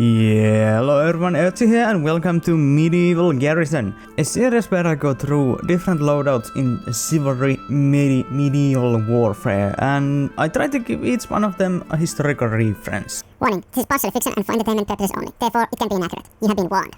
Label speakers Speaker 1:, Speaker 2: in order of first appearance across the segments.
Speaker 1: Yeah, hello everyone, Ertsi here and welcome to Medieval Garrison, a series where I go through different loadouts in Chivalry medieval warfare, and I try to give each one of them a historical reference.
Speaker 2: Warning, this is partially fiction and for entertainment purposes only, therefore it can be inaccurate. You have been warned.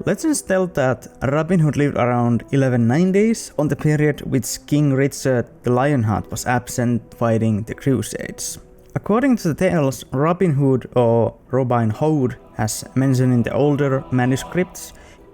Speaker 1: Legends tell that Robin Hood lived around 1190s, on the period which King Richard the Lionheart was absent fighting the Crusades. According to the tales, Robin Hood, or Robin Hood, as mentioned in the older manuscripts,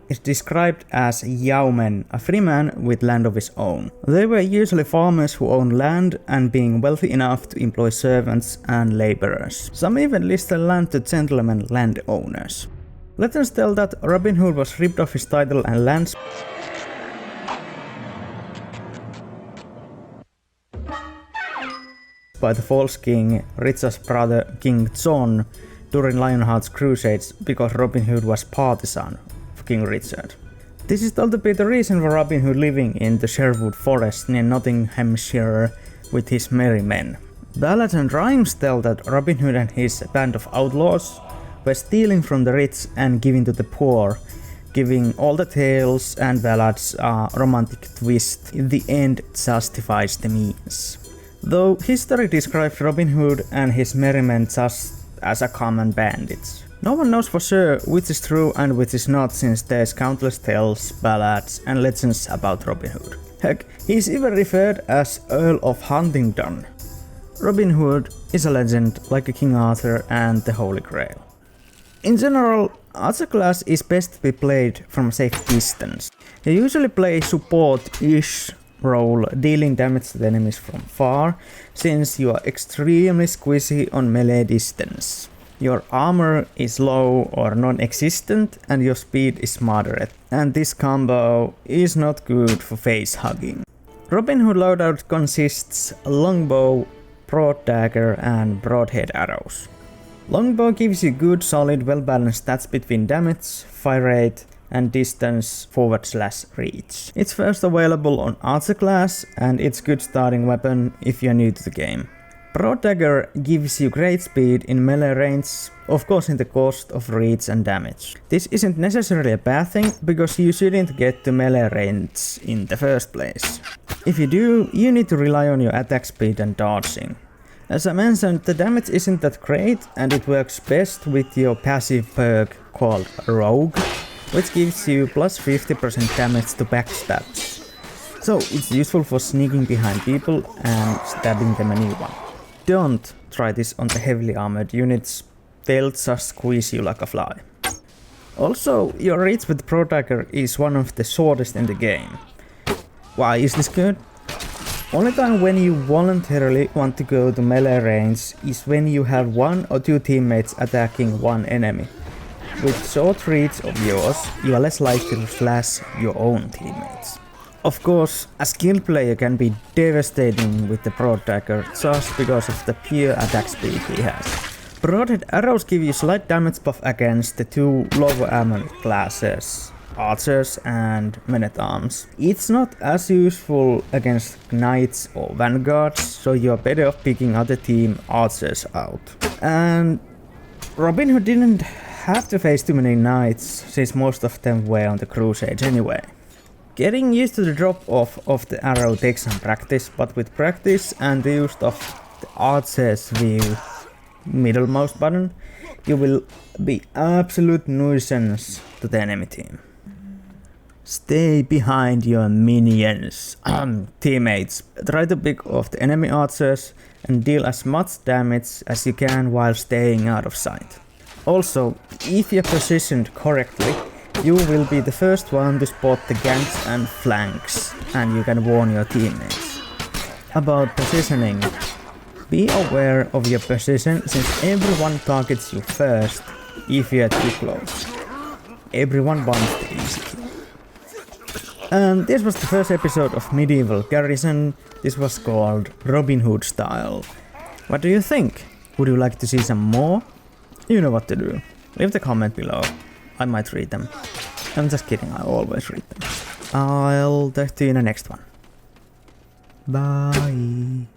Speaker 1: is described as yeoman, a free man with land of his own. They were usually farmers who owned land and being wealthy enough to employ servants and laborers. Some even list their land to gentlemen landowners. Legends tell that Robin Hood was ripped of his title and lands by the false king Richard's brother King John during Lionheart's crusades because Robin Hood was partisan of King Richard. This is thought to be the reason for Robin Hood living in the Sherwood Forest near Nottinghamshire with his merry men. Ballads and rhymes tell that Robin Hood and his band of outlaws were stealing from the rich and giving to the poor, giving all the tales and ballads a romantic twist. In the end justifies the means. Though history describes Robin Hood and his merrymen just as a common bandits. No one knows for sure which is true and which is not, since there's countless tales, ballads and legends about Robin Hood. Heck, he's even referred as Earl of Huntingdon. Robin Hood is a legend like King Arthur and the Holy Grail. In general, Archer class is best to be played from a safe distance. You usually play support-ish role, dealing damage to the enemies from far, since you are extremely squishy on melee distance. Your armor is low or non-existent and your speed is moderate, and this combo is not good for face hugging. Robin Hood loadout consists longbow, broad dagger and broadhead arrows. Longbow gives you good, solid, well-balanced stats between damage, fire rate, and distance /reach. It's first available on Archer class, and it's good starting weapon if you're new to the game. Broad dagger gives you great speed in melee range, of course in the cost of reach and damage. This isn't necessarily a bad thing, because you shouldn't get to melee range in the first place. If you do, you need to rely on your attack speed and dodging. As I mentioned, the damage isn't that great, and it works best with your passive perk called Rogue, which gives you plus 50% damage to backstabs. So it's useful for sneaking behind people and stabbing them a new one. Don't try this on the heavily armored units, they'll just squeeze you like a fly. Also, your reach with Pro Dagger is one of the shortest in the game. Why is this good? Only time when you voluntarily want to go to melee range is when you have one or two teammates attacking one enemy. With short reach of yours, you are less likely to slash your own teammates. Of course, a skilled player can be devastating with the broad dagger just because of the pure attack speed he has. Broadhead arrows give you slight damage buff against the two lower armor classes, archers and men-at-arms. It's not as useful against knights or vanguards, so you're better off picking other team archers out. And Robin Hood didn't have to face too many knights, since most of them were on the crusades anyway. Getting used to the drop-off of the arrow takes some practice, but with practice and the use of the archer's view, middlemost button, you will be absolute nuisance to the enemy team. Stay behind your minions, teammates. Try to pick off the enemy archers and deal as much damage as you can while staying out of sight. Also, if you're positioned correctly, you will be the first one to spot the ganks and flanks, and you can warn your teammates. About positioning, be aware of your position, since everyone targets you first if you're too close. Everyone wants the easy kill. And this was the first episode of Medieval Garrison. This was called Robin Hood style. What do you think? Would you like to see some more? You know what to do. Leave the comment below. I might read them. I'm just kidding, I always read them. I'll talk to you in the next one. Bye.